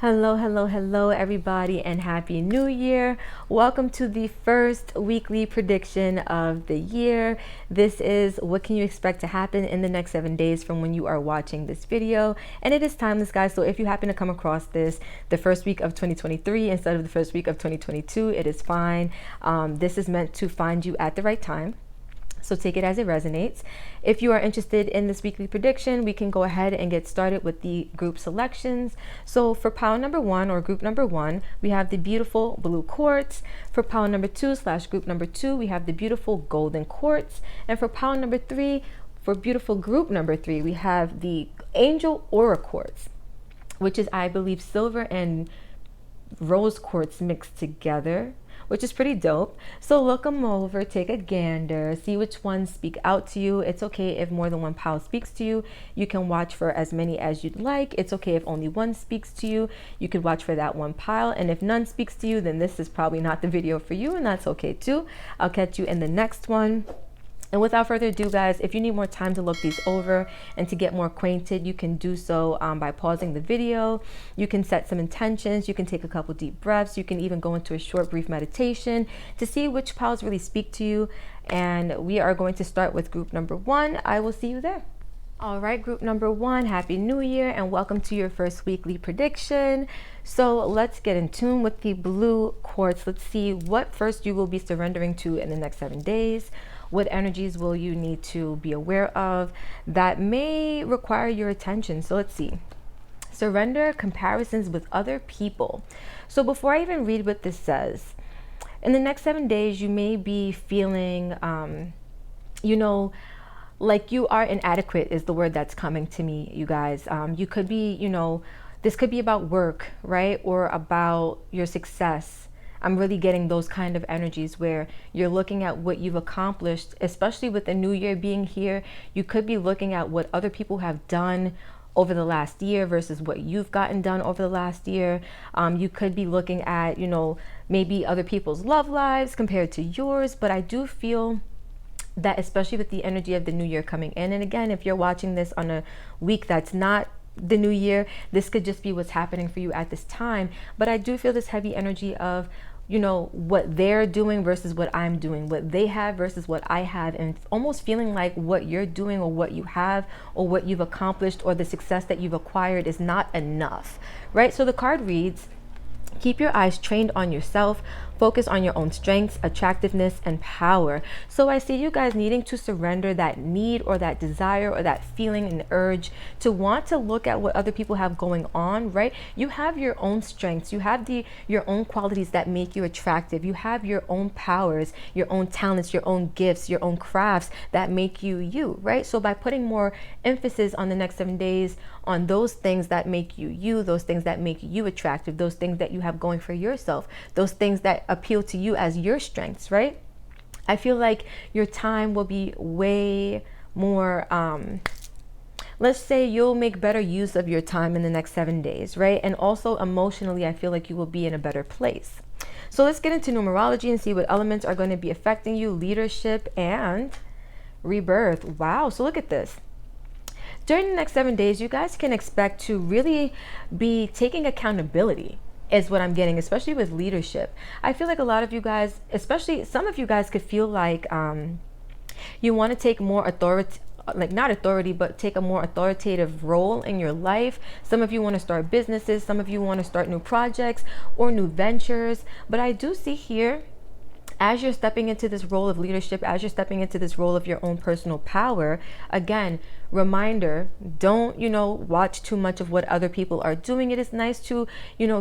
Hello, hello, hello, everybody, and Happy New Year. Welcome to the first weekly prediction of the year. This is what can you expect to happen in the next 7 days from when you are watching this video. And it is timeless, guys. So if you happen to come across this the first week of 2023 instead of the first week of 2022, it is fine. This is meant to find you at the right time. So take it as it resonates. If you are interested in this weekly prediction, we can go ahead and get started with the group selections. So for pile number one or group number one, we have the beautiful blue quartz. For pile number two / group number two, we have the beautiful golden quartz. And for pile number three, for beautiful group number three, we have the angel aura quartz, which is, I believe, silver and rose quartz mixed together, which is pretty dope. So look them over, take a gander, see which ones speak out to you. It's okay if more than one pile speaks to you. You can watch for as many as you'd like. It's okay if only one speaks to you. You could watch for that one pile. And if none speaks to you, then this is probably not the video for you, and that's okay too. I'll catch you in the next one. And without further ado, guys, if you need more time to look these over and to get more acquainted, you can do so by pausing the video. You can set some intentions. You can take a couple deep breaths. You can even go into a short, brief meditation to see which piles really speak to you. And we are going to start with group number one. I will see you there. All right, group number one, Happy New Year and welcome to your first weekly prediction. So let's get in tune with the blue quartz. Let's see what first you will be surrendering to in the next 7 days. What energies will you need to be aware of that may require your attention? So let's see. Surrender comparisons with other people. So before I even read what this says, in the next 7 days, you may be feeling, like you are inadequate is the word that's coming to me, you guys. You could be, this could be about work, right? Or about your success. I'm really getting those kind of energies where you're looking at what you've accomplished, especially with the new year being here. You could be looking at what other people have done over the last year versus what you've gotten done over the last year. You could be looking at, maybe other people's love lives compared to yours. But I do feel that, especially with the energy of the new year coming in, and again, if you're watching this on a week that's not the new year, this could just be what's happening for you at this time. But I do feel this heavy energy of, what they're doing versus what I'm doing, what they have versus what I have, and almost feeling like what you're doing or what you have or what you've accomplished or the success that you've acquired is not enough, right? So the card reads, keep your eyes trained on yourself. Focus on your own strengths, attractiveness, and power. So I see you guys needing to surrender that need or that desire or that feeling and urge to want to look at what other people have going on, right? You have your own strengths. You have your own qualities that make you attractive. You have your own powers, your own talents, your own gifts, your own crafts that make you you, right? So by putting more emphasis on the next 7 days on those things that make you you, those things that make you attractive, those things that you have going for yourself, those things that appeal to you as your strengths, right? I feel like your time will be way more, let's say you'll make better use of your time in the next 7 days, right? And also emotionally, I feel like you will be in a better place. So let's get into numerology and see what elements are going to be affecting you, leadership and rebirth. Wow, so look at this. During the next 7 days, you guys can expect to really be taking accountability, is what I'm getting, especially with leadership. I feel like a lot of you guys, especially some of you guys, could feel like you want to take more authority, like not authority, but take a more authoritative role in your life. Some of you want to start businesses. Some of you want to start new projects or new ventures. But I do see here, as you're stepping into this role of leadership, as you're stepping into this role of your own personal power, again, reminder, don't, watch too much of what other people are doing. It is nice to,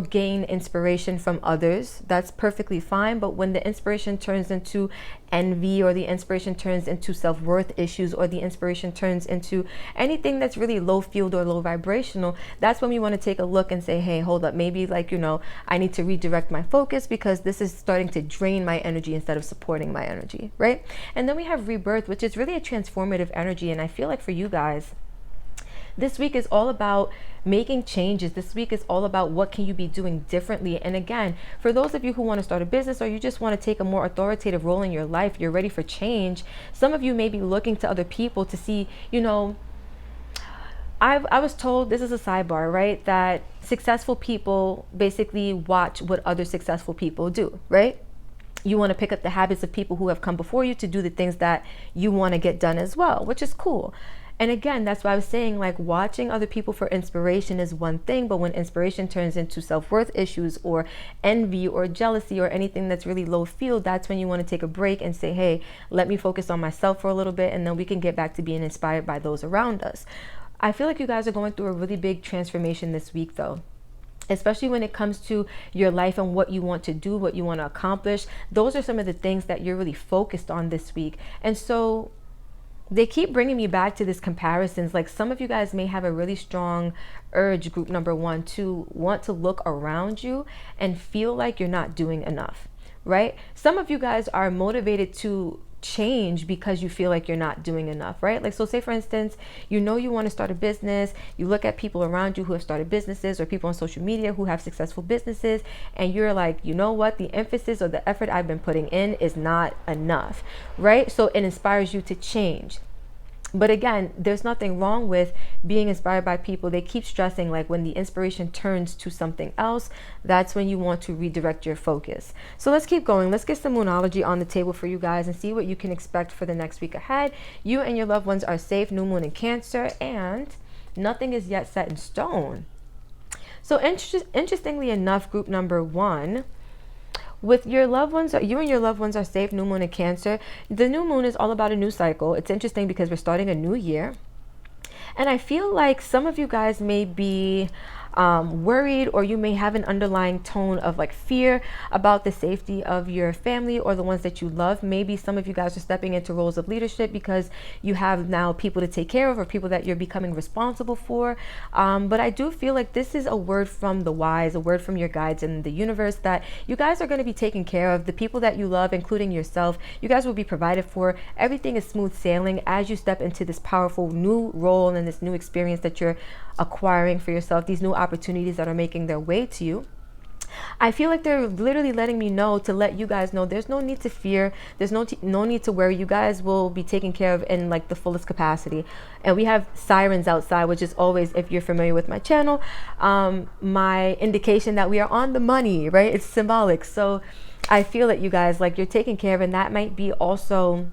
gain inspiration from others. That's perfectly fine. But when the inspiration turns into envy, or the inspiration turns into self-worth issues, or the inspiration turns into anything that's really low field or low vibrational, that's when we want to take a look and say, hey, hold up, maybe I need to redirect my focus because this is starting to drain my energy instead of supporting my energy, right? And then we have rebirth, which is really a transformative energy. And I feel like for you guys, this week is all about making changes. This week is all about what can you be doing differently. And again, for those of you who want to start a business, or you just want to take a more authoritative role in your life, you're ready for change. Some of you may be looking to other people to see, I was told, this is a sidebar, right, that successful people basically watch what other successful people do, right? You want to pick up the habits of people who have come before you to do the things that you want to get done as well, which is cool. And again, that's why I was saying, like, watching other people for inspiration is one thing, but when inspiration turns into self-worth issues or envy or jealousy or anything that's really low field, that's when you want to take a break and say, hey, let me focus on myself for a little bit, and then we can get back to being inspired by those around us. I feel like you guys are going through a really big transformation this week, though, especially when it comes to your life and what you want to do, what you want to accomplish. Those are some of the things that you're really focused on this week. And so they keep bringing me back to this comparisons. Like, some of you guys may have a really strong urge, group number one, to want to look around you and feel like you're not doing enough, right? Some of you guys are motivated to change because you feel like you're not doing enough, right? Like, so say for instance, you know, you want to start a business, you look at people around you who have started businesses or people on social media who have successful businesses, and you're like, you know what, the emphasis or the effort I've been putting in is not enough, right? So it inspires you to change. But again, there's nothing wrong with being inspired by people. They keep stressing, like, when the inspiration turns to something else, that's when you want to redirect your focus. So let's keep going. Let's get some Moonology on the table for you guys and see what you can expect for the next week ahead. You and your loved ones are safe, new moon in Cancer, and nothing is yet set in stone. So interestingly enough, group number one, with your loved ones, you and your loved ones are safe, new moon in Cancer. The new moon is all about a new cycle. It's interesting because we're starting a new year. And I feel like some of you guys may be worried, or you may have an underlying tone of like fear about the safety of your family or the ones that you love. Maybe some of you guys are stepping into roles of leadership because you have now people to take care of or people that you're becoming responsible for. But I do feel like this is a word from the wise, a word from your guides in the universe, that you guys are going to be taken care of. The people that you love, including yourself, you guys will be provided for. Everything is smooth sailing as you step into this powerful new role and this new experience that you're acquiring for yourself, these new opportunities that are making their way to you. I feel like they're literally letting me know, to let you guys know, there's no need to fear. There's no need to worry. You guys will be taken care of in like the fullest capacity. And we have sirens outside, which is always, if you're familiar with my channel, my indication that we are on the money, right? It's symbolic. So I feel that you guys, like, you're taken care of, and that might be also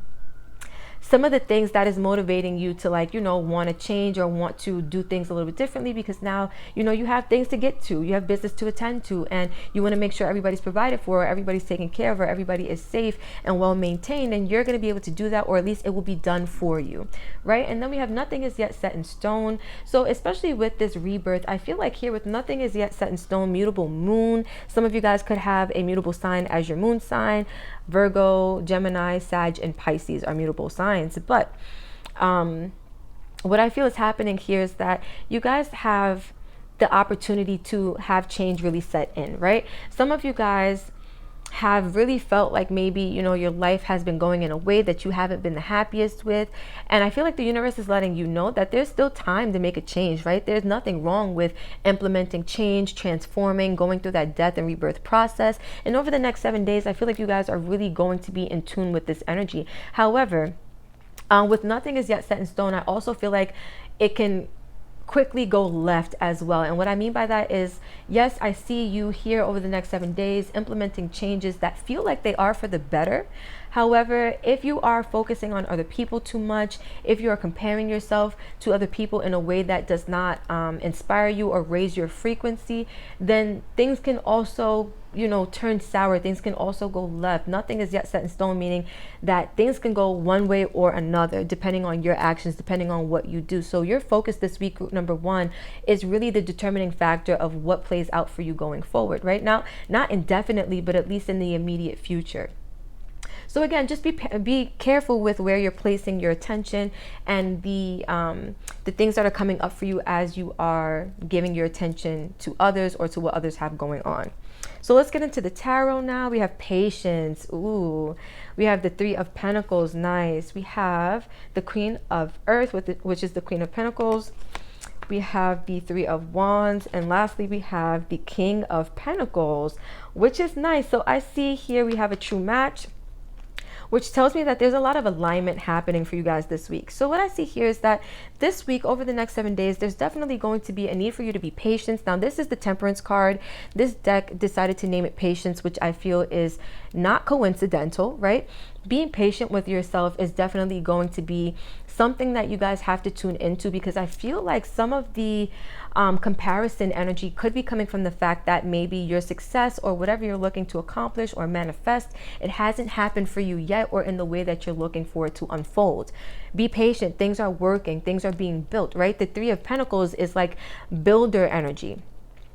some of the things that is motivating you to, like, you know, want to change or want to do things a little bit differently, because now, you know, you have things to get to, you have business to attend to, and you want to make sure everybody's provided for, everybody's taken care of, or everybody is safe and well maintained, and you're going to be able to do that, or at least it will be done for you, right? And then we have nothing is yet set in stone. So especially with this rebirth, I feel like here with nothing is yet set in stone, mutable moon, some of you guys could have a mutable sign as your moon sign. Virgo, Gemini, Sag, and Pisces are mutable signs. But what I feel is happening here is that you guys have the opportunity to have change really set in, right? Some of you guys have really felt like maybe, you know, your life has been going in a way that you haven't been the happiest with. And I feel like the universe is letting you know that there's still time to make a change, right? There's nothing wrong with implementing change, transforming, going through that death and rebirth process. And over the next 7 days, I feel like you guys are really going to be in tune with this energy. However, with nothing is yet set in stone, I also feel like it can quickly go left as well. And what I mean by that is, yes, I see you here over the next 7 days implementing changes that feel like they are for the better. However, if you are focusing on other people too much, if you are comparing yourself to other people in a way that does not inspire you or raise your frequency, then things can also, you know, turn sour. Things can also go left. Nothing is yet set in stone, meaning that things can go one way or another depending on your actions, depending on what you do. So your focus this week, group number one, is really the determining factor of what plays out for you going forward, right? Now, not indefinitely, but at least in the immediate future. So again, just be careful with where you're placing your attention and the things that are coming up for you as you are giving your attention to others or to what others have going on. So let's get into the tarot now. We have Patience. Ooh, we have the Three of Pentacles. Nice. We have the Queen of Earth, which is the Queen of Pentacles. We have the Three of Wands, and lastly we have the King of Pentacles, which is nice. So I see here we have a true match. which tells me that there's a lot of alignment happening for you guys this week. So what I see here is that this week, over the next 7 days, there's definitely going to be a need for you to be patient. Now, this is the Temperance card. This deck decided to name it Patience, which I feel is not coincidental, right? Being patient with yourself is definitely going to be something that you guys have to tune into, because I feel like some of the comparison energy could be coming from the fact that maybe your success or whatever you're looking to accomplish or manifest, it hasn't happened for you yet, or in the way that you're looking for it to unfold. Be patient. Things are working. Things are being built, right? The Three of Pentacles is like builder energy.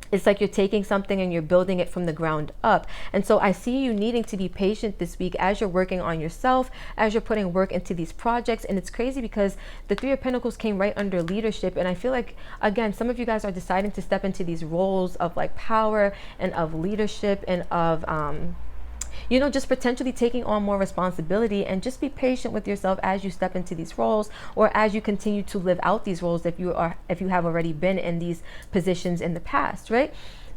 It's like you're taking something and you're building it from the ground up. And so I see you needing to be patient this week as you're working on yourself, as you're putting work into these projects. And it's crazy because the Three of Pentacles came right under leadership. And I feel like, again, some of you guys are deciding to step into these roles of like power and of leadership and of, you know, just potentially taking on more responsibility. And just be patient with yourself as you step into these roles, or as you continue to live out these roles, if you have already been in these positions in the past, right?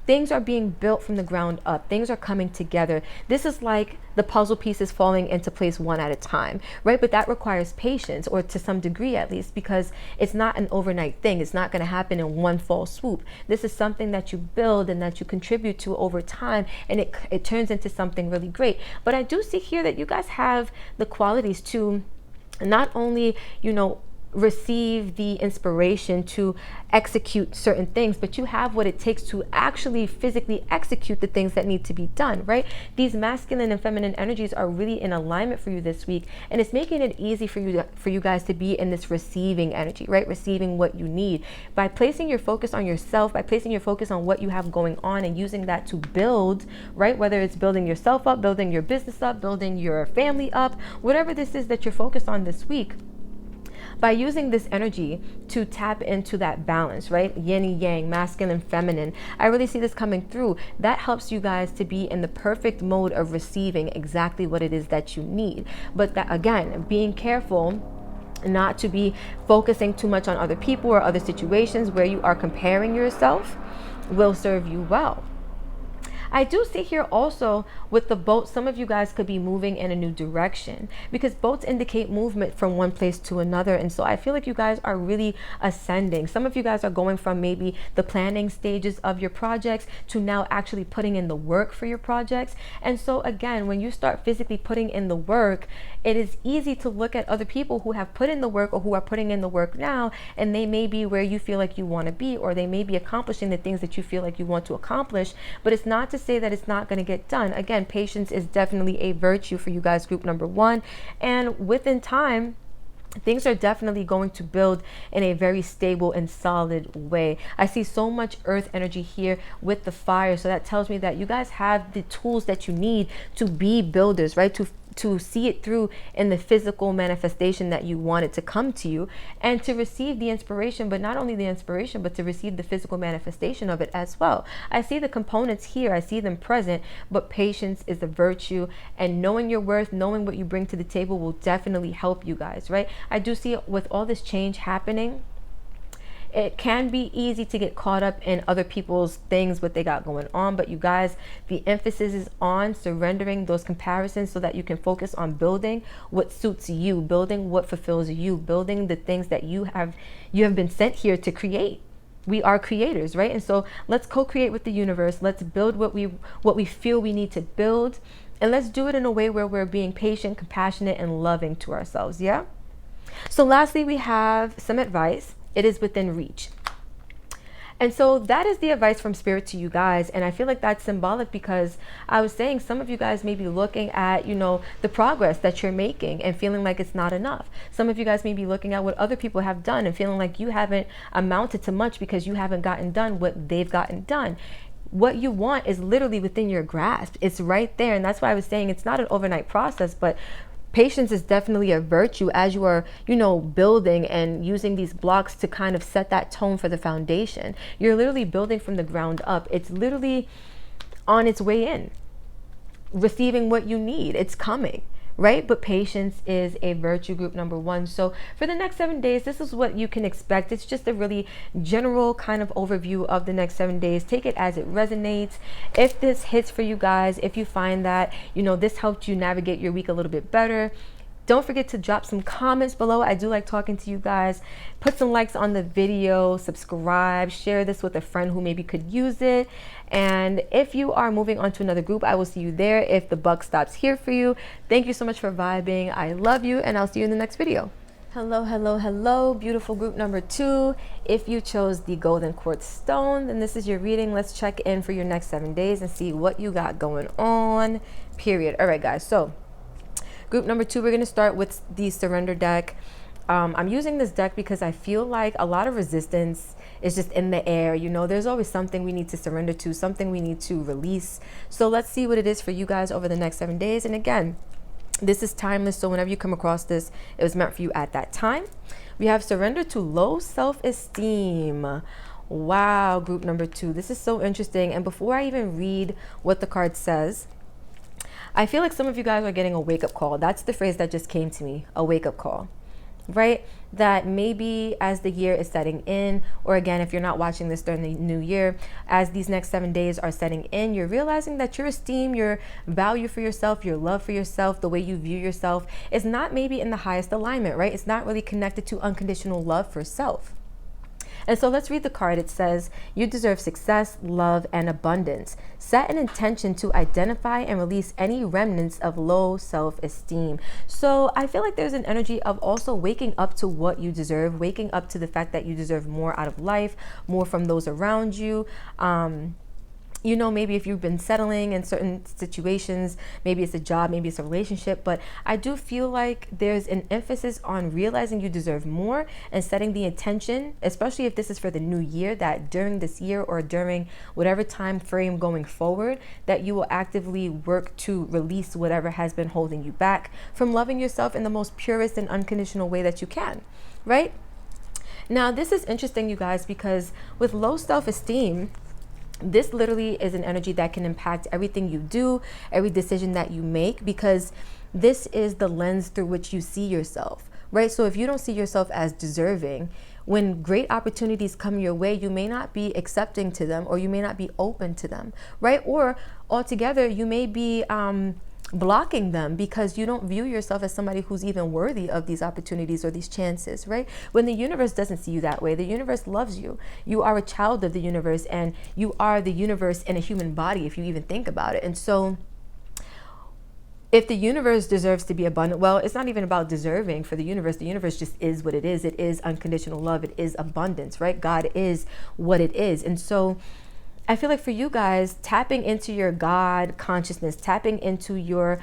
Things are being built from the ground up. Things are coming together. This is like the puzzle pieces falling into place one at a time, right? But that requires patience, or to some degree at least, because it's not an overnight thing. It's not going to happen in one fall swoop. This is something that you build and that you contribute to over time, and it turns into something really great. But I do see here that you guys have the qualities to not only, you know, receive the inspiration to execute certain things, but you have what it takes to actually physically execute the things that need to be done, right? These masculine and feminine energies are really in alignment for you this week, and it's making it easy for you guys to be in this receiving energy, right? Receiving what you need by placing your focus on yourself, by placing your focus on what you have going on, and using that to build, right? Whether it's building yourself up, building your business up, building your family up, whatever this is that you're focused on this week. By using this energy to tap into that balance, right? Yin and yang, masculine, feminine. I really see this coming through. That helps you guys to be in the perfect mode of receiving exactly what it is that you need. But that, again, being careful not to be focusing too much on other people or other situations where you are comparing yourself will serve you well. I do see here also with the boat, some of you guys could be moving in a new direction, because boats indicate movement from one place to another. And so I feel like you guys are really ascending. Some of you guys are going from maybe the planning stages of your projects to now actually putting in the work for your projects. And so again, when you start physically putting in the work, it is easy to look at other people who have put in the work or who are putting in the work now, and they may be where you feel like you want to be, or they may be accomplishing the things that you feel like you want to accomplish. But it's not to say that it's not going to get done. Again, patience is definitely a virtue for you guys, group number one. And within time, things are definitely going to build in a very stable and solid way. I see so much earth energy here with the fire. So that tells me that you guys have the tools that you need to be builders, right? To see it through in the physical manifestation that you want it to come to you, and to receive the inspiration, but not only the inspiration, but to receive the physical manifestation of it as well. I see the components here, I see them present, but patience is a virtue, and knowing your worth, knowing what you bring to the table will definitely help you guys, right? I do see it with all this change happening. It can be easy to get caught up in other people's things, what they got going on. But you guys, the emphasis is on surrendering those comparisons so that you can focus on building what suits you, building what fulfills you, building the things that you have been sent here to create. We are creators, right? And so let's co-create with the universe. Let's build what we feel we need to build. And let's do it in a way where we're being patient, compassionate, and loving to ourselves. Yeah. So lastly, we have some advice. It is within reach. And so that is the advice from Spirit to you guys. And I feel like that's symbolic, because I was saying some of you guys may be looking at, you know, the progress that you're making and feeling like it's not enough. Some of you guys may be looking at what other people have done and feeling like you haven't amounted to much because you haven't gotten done what they've gotten done. What you want is literally within your grasp. It's right there. And that's why I was saying it's not an overnight process, but patience is definitely a virtue as you are, you know, building and using these blocks to kind of set that tone for the foundation. You're literally building from the ground up. It's literally on its way in, receiving what you need. It's coming, right? But patience is a virtue, group number 1. So for the next 7 days, this is what you can expect. It's just a really general kind of overview of the next 7 days. Take it as it resonates. If this hits for you guys, if you find that, this helped you navigate your week a little bit better, don't forget to drop some comments below. I do like talking to you guys. Put some likes on the video, subscribe, share this with a friend who maybe could use it. And if you are moving on to another group, I will see you there if the buck stops here for you. Thank you so much for vibing. I love you, and I'll see you in the next video. Hello, hello, hello, beautiful group number 2. If you chose the golden quartz stone, then this is your reading. Let's check in for your next 7 days and see what you got going on, period. All right, guys, so group number 2, we're going to start with the surrender deck. I'm using this deck because I feel like a lot of resistance is just in the air. There's always something we need to surrender to, something we need to release. So let's see what it is for you guys over the next 7 days. And again, this is timeless. So whenever you come across this, it was meant for you at that time. We have surrender to low self-esteem. Wow, group number 2. This is so interesting. And before I even read what the card says, I feel like some of you guys are getting a wake-up call. That's the phrase that just came to me, a wake-up call, right? That maybe as the year is setting in, or again, if you're not watching this during the new year, as these next 7 days are setting in, you're realizing that your esteem, your value for yourself, your love for yourself, the way you view yourself is not maybe in the highest alignment, right? It's not really connected to unconditional love for self. And so let's read the card. It says, you deserve success, love, and abundance. Set an intention to identify and release any remnants of low self-esteem. So I feel like there's an energy of also waking up to what you deserve, waking up to the fact that you deserve more out of life, more from those around you. Maybe if you've been settling in certain situations, maybe it's a job, maybe it's a relationship, but I do feel like there's an emphasis on realizing you deserve more and setting the intention, especially if this is for the new year, that during this year or during whatever time frame going forward, that you will actively work to release whatever has been holding you back from loving yourself in the most purest and unconditional way that you can, right? Now, this is interesting, you guys, because with low self-esteem, this literally is an energy that can impact everything you do, every decision that you make, because this is the lens through which you see yourself, right? So if you don't see yourself as deserving, when great opportunities come your way, you may not be accepting to them, or you may not be open to them, right? Or altogether, you may be blocking them because you don't view yourself as somebody who's even worthy of these opportunities or these chances, right? When the universe doesn't see you that way, the universe loves you. You are a child of the universe, and you are the universe in a human body, if you even think about it. And so if the universe deserves to be abundant, well, it's not even about deserving for the universe. The universe just is what it is. It is unconditional love. It is abundance, right? God is what it is. And so I feel like for you guys, tapping into your God consciousness, tapping into your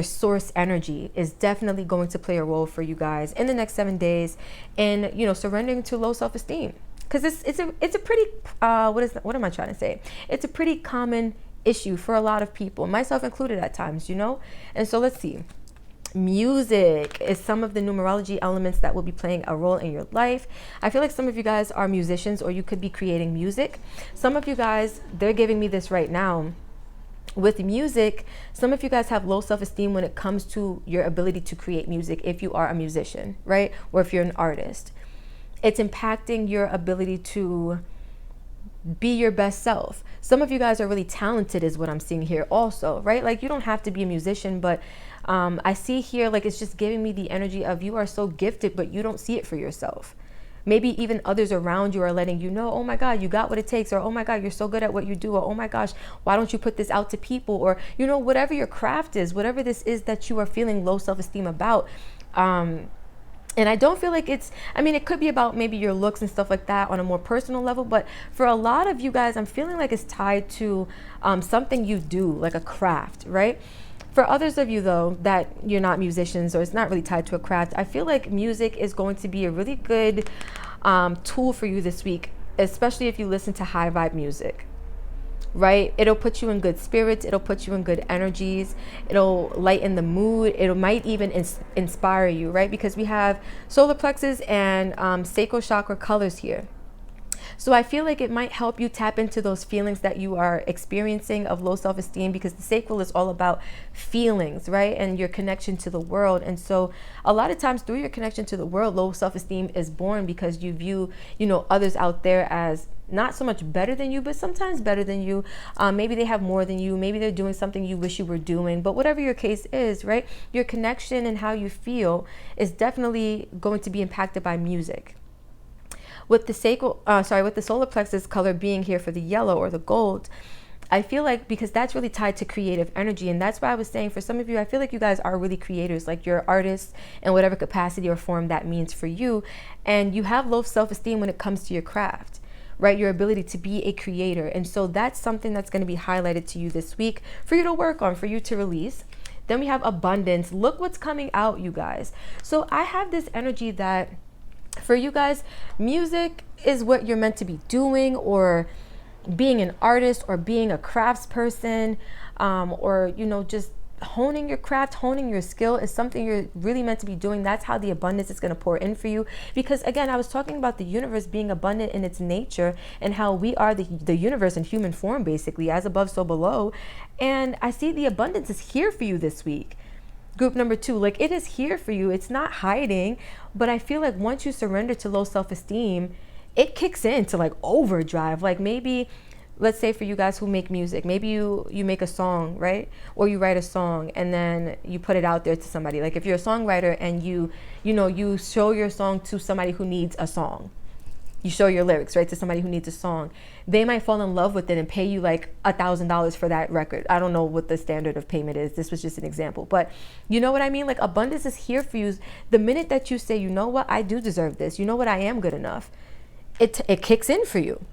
source energy is definitely going to play a role for you guys in the next 7 days, and surrendering to low self-esteem, because it's a pretty what am I trying to say? It's a pretty common issue for a lot of people, myself included at times, And so let's see. Music is some of the numerology elements that will be playing a role in your life. I feel like some of you guys are musicians, or you could be creating music. Some of you guys, they're giving me this right now. With music, some of you guys have low self-esteem when it comes to your ability to create music if you are a musician, right? Or if you're an artist. It's impacting your ability to be your best self. Some of you guys are really talented is what I'm seeing here also, right? Like, you don't have to be a musician, but I see here, like, it's just giving me the energy of you are so gifted, but you don't see it for yourself. Maybe even others around you are letting you know, oh my God, you got what it takes, or oh my God, you're so good at what you do, or oh my gosh, why don't you put this out to people, or whatever your craft is, whatever this is that you are feeling low self-esteem about. And I don't feel like it could be about maybe your looks and stuff like that on a more personal level, but for a lot of you guys, I'm feeling like it's tied to something you do, like a craft, right? For others of you, though, that you're not musicians, or it's not really tied to a craft, I feel like music is going to be a really good tool for you this week, especially if you listen to high vibe music, right? It'll put you in good spirits. It'll put you in good energies. It'll lighten the mood. It might even inspire you, right? Because we have solar plexus and sacral chakra colors here. So I feel like it might help you tap into those feelings that you are experiencing of low self-esteem, because the sacral is all about feelings, right? And your connection to the world. And so a lot of times through your connection to the world, low self-esteem is born because you view, others out there as not so much better than you, but sometimes better than you. Maybe they have more than you. Maybe they're doing something you wish you were doing. But whatever your case is, right? Your connection and how you feel is definitely going to be impacted by music. With the solar plexus color being here for the yellow or the gold, I feel like, because that's really tied to creative energy. And that's why I was saying, for some of you, I feel like you guys are really creators, like you're artists in whatever capacity or form that means for you. And you have low self-esteem when it comes to your craft, right? Your ability to be a creator. And so that's something that's going to be highlighted to you this week for you to work on, for you to release. Then we have abundance. Look what's coming out, you guys. So I have this energy that for you guys, music is what you're meant to be doing, or being an artist, or being a craftsperson, or, just honing your craft, honing your skill is something you're really meant to be doing. That's how the abundance is going to pour in for you. Because again, I was talking about the universe being abundant in its nature, and how we are the universe in human form, basically, as above, so below. And I see the abundance is here for you this week. Group number 2, like, it is here for you. It's not hiding. But I feel like once you surrender to low self-esteem, it kicks into like overdrive. Like, maybe, let's say for you guys who make music, maybe you make a song, right? Or you write a song and then you put it out there to somebody. Like, if you're a songwriter and you show your song to somebody who needs a song, you show your lyrics, right, to somebody who needs a song, they might fall in love with it and pay you like $1,000 for that record. I don't know what the standard of payment is. This was just an example, but you know what I mean? Like, abundance is here for you. The minute that you say, you know what, I do deserve this. You know what, I am good enough. It kicks in for you,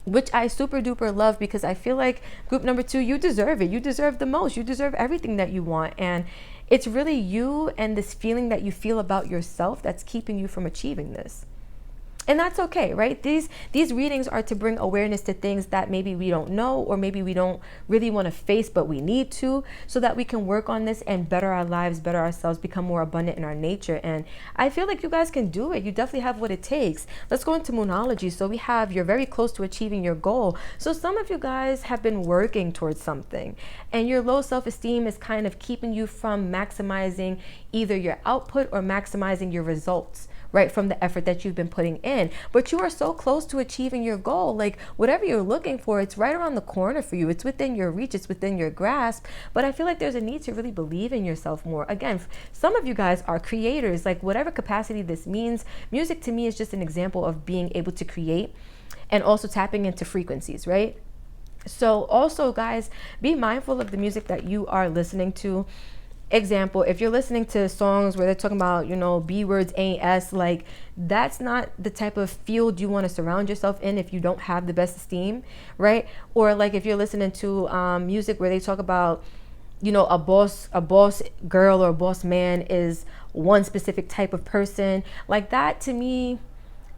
which I super duper love, because I feel like group number 2, you deserve it. You deserve the most. You deserve everything that you want. And it's really you and this feeling that you feel about yourself that's keeping you from achieving this. And that's okay, right? These readings are to bring awareness to things that maybe we don't know, or maybe we don't really want to face, but we need to, so that we can work on this and better our lives, better ourselves, become more abundant in our nature. And I feel like you guys can do it. You definitely have what it takes. Let's go into Moonology. So we have, you're very close to achieving your goal. So some of you guys have been working towards something, and your low self-esteem is kind of keeping you from maximizing either your output or maximizing your results, right, from the effort that you've been putting in. But you are so close to achieving your goal. Like, whatever you're looking for, it's right around the corner for you. It's within your reach. It's within your grasp. But I feel like there's a need to really believe in yourself more. Again, some of you guys are creators, like whatever capacity this means. Music to me is just an example of being able to create and also tapping into frequencies, right? So also, guys, be mindful of the music that you are listening to. Example, if you're listening to songs where they're talking about, B words ain't S, like, that's not the type of field you want to surround yourself in if you don't have the best esteem, right? Or like if you're listening to music where they talk about, a boss girl or a boss man is one specific type of person, like that, to me,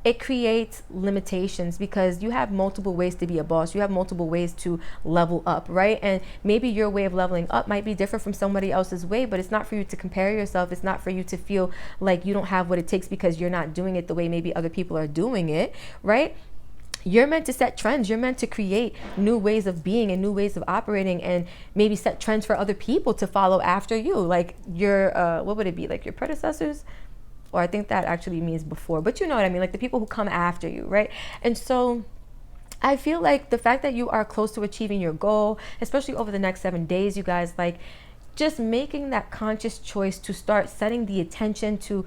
it creates limitations, because you have multiple ways to be a boss. You have multiple ways to level up, right? And maybe your way of leveling up might be different from somebody else's way, but it's not for you to compare yourself. It's not for you to feel like you don't have what it takes because you're not doing it the way maybe other people are doing it, right? You're meant to set trends. You're meant to create new ways of being and new ways of operating, and maybe set trends for other people to follow after you. Like your, what would it be? Like your predecessors? Or I think that actually means before, but you know what I mean? Like the people who come after you, right? And so I feel like the fact that you are close to achieving your goal, especially over the next 7 days, you guys, like just making that conscious choice to start setting the attention to,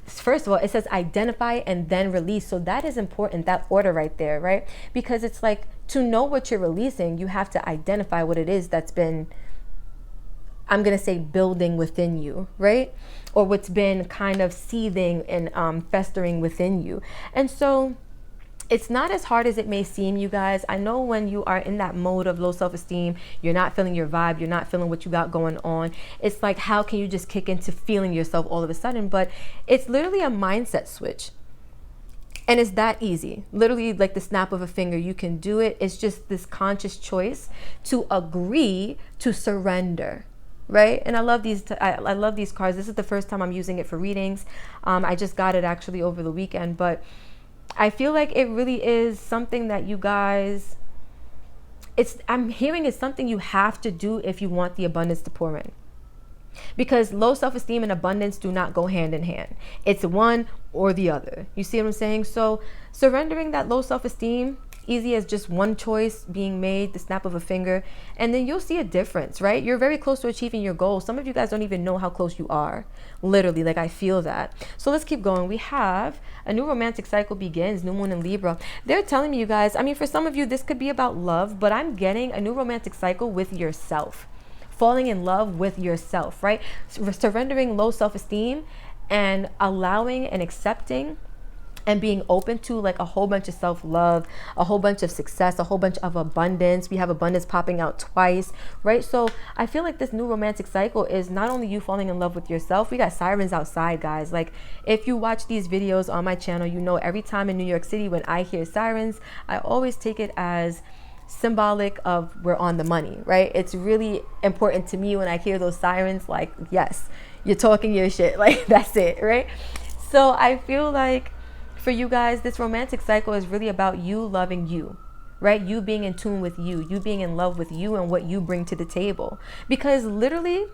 first of all, it says identify and then release. So that is important, that order right there, right? Because it's like, to know what you're releasing, you have to identify what it is that's been, I'm going to say, building within you, right? Or what's been kind of seething and festering within you. And so it's not as hard as it may seem, you guys. I know when you are in that mode of low self-esteem, you're not feeling your vibe, you're not feeling what you got going on. It's like, how can you just kick into feeling yourself all of a sudden? But it's literally a mindset switch. And it's that easy. Literally like the snap of a finger, you can do it. It's just this conscious choice to agree to surrender. Right? And I love these. I love these cards. This is the first time I'm using it for readings. I just got it actually over the weekend, but I feel like it really is something that you guys, I'm hearing it's something you have to do if you want the abundance to pour in. Because low self-esteem and abundance do not go hand in hand. It's one or the other. You see what I'm saying? So surrendering that low self-esteem, easy as just one choice being made, the snap of a finger, and then you'll see a difference, right? You're very close to achieving your goal. Some of you guys don't even know how close you are. Literally, like I feel that. So let's keep going. We have a new romantic cycle begins, new moon in Libra. They're telling me, you guys, I mean, for some of you, this could be about love, but I'm getting a new romantic cycle with yourself. Falling in love with yourself, right? Surrendering low self-esteem and allowing and accepting and being open to like a whole bunch of self-love, a whole bunch of success, a whole bunch of abundance. We have abundance popping out twice, right? So I feel like this new romantic cycle is not only you falling in love with yourself. We got sirens outside, guys. Like if you watch these videos on my channel, you know every time in New York City when I hear sirens, I always take it as symbolic of we're on the money, right? It's really important to me when I hear those sirens, like, yes, you're talking your shit, like that's it, right? So I feel like for you guys, this romantic cycle is really about you loving you, right? You being in tune with you being in love with you and what you bring to the table. Because literally,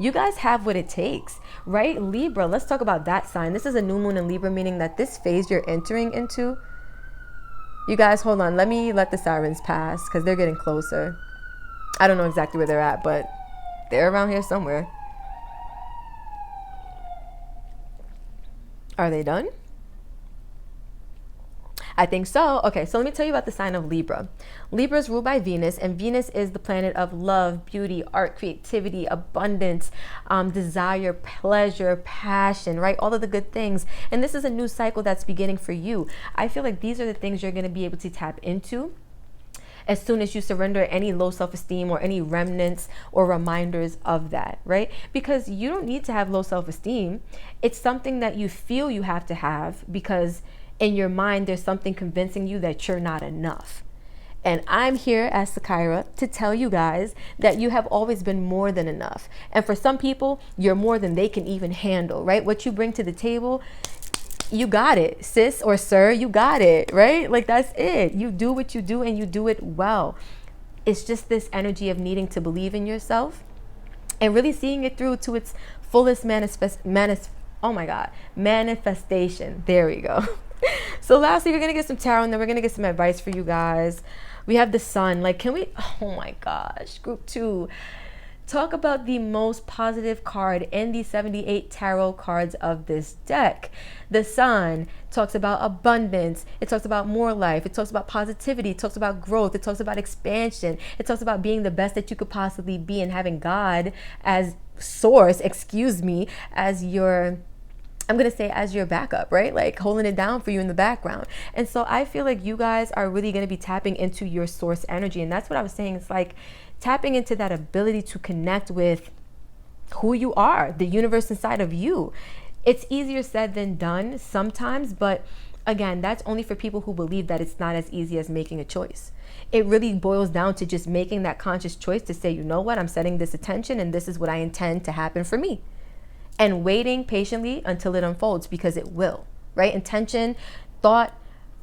you guys have what it takes, right? Libra, let's talk about that sign. This is a new moon in Libra, meaning that this phase you're entering into, you guys, hold on. Let me let the sirens pass because they're getting closer. I don't know exactly where they're at, but they're around here somewhere. Are they done? I think so. Okay, so let me tell you about the sign of Libra. Libra is ruled by Venus, and Venus is the planet of love, beauty, art, creativity, abundance, desire, pleasure, passion, right? All of the good things. And this is a new cycle that's beginning for you. I feel like these are the things you're going to be able to tap into as soon as you surrender any low self-esteem or any remnants or reminders of that, right? Because you don't need to have low self-esteem. It's something that you feel you have to have because in your mind, there's something convincing you that you're not enough. And I'm here as Sakira to tell you guys that you have always been more than enough. And for some people, you're more than they can even handle, right? What you bring to the table, you got it, sis or sir, you got it, right? Like that's it. You do what you do and you do it well. It's just this energy of needing to believe in yourself and really seeing it through to its fullest manifestation. There we go. So lastly, we're going to get some tarot and then we're going to get some advice for you guys. We have the sun. Like, can we, oh my gosh, group 2. Talk about the most positive card in the 78 tarot cards of this deck. The sun talks about abundance. It talks about more life. It talks about positivity. It talks about growth. It talks about expansion. It talks about being the best that you could possibly be and having God as source, as your, I'm going to say as your backup, right? Like holding it down for you in the background. And so I feel like you guys are really going to be tapping into your source energy. And that's what I was saying. It's like tapping into that ability to connect with who you are, the universe inside of you. It's easier said than done sometimes, but again, that's only for people who believe that it's not as easy as making a choice. It really boils down to just making that conscious choice to say, you know what, I'm setting this attention and this is what I intend to happen for me. And waiting patiently until it unfolds, because it will, right? Intention, thought,